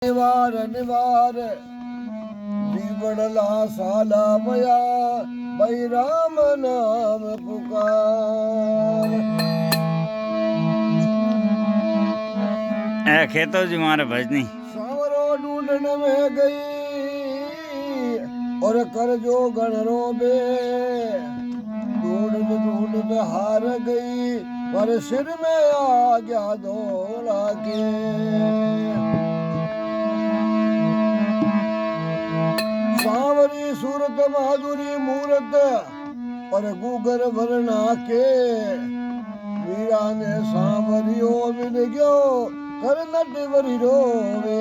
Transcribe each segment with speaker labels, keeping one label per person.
Speaker 1: निवार निवार जीवड़ला साला मया भाई राम नाम पुकार।
Speaker 2: ए खेतो जी मारे भजनी
Speaker 1: सावरो ढूंढने में गई और कर जो गण रोबे, ढूंढ ढूंढ हार गई पर सिर में आ गया दौड़ा के। सांवरी सूरत माधुरी मूरत और गुगर वरना के, मीरा ने सांवरियो मिल गयो कर नटवरी रोवे।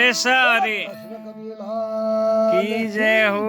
Speaker 2: નરેશ હરી
Speaker 1: કૃષ્ણ કનૈયા
Speaker 2: કી જય હો.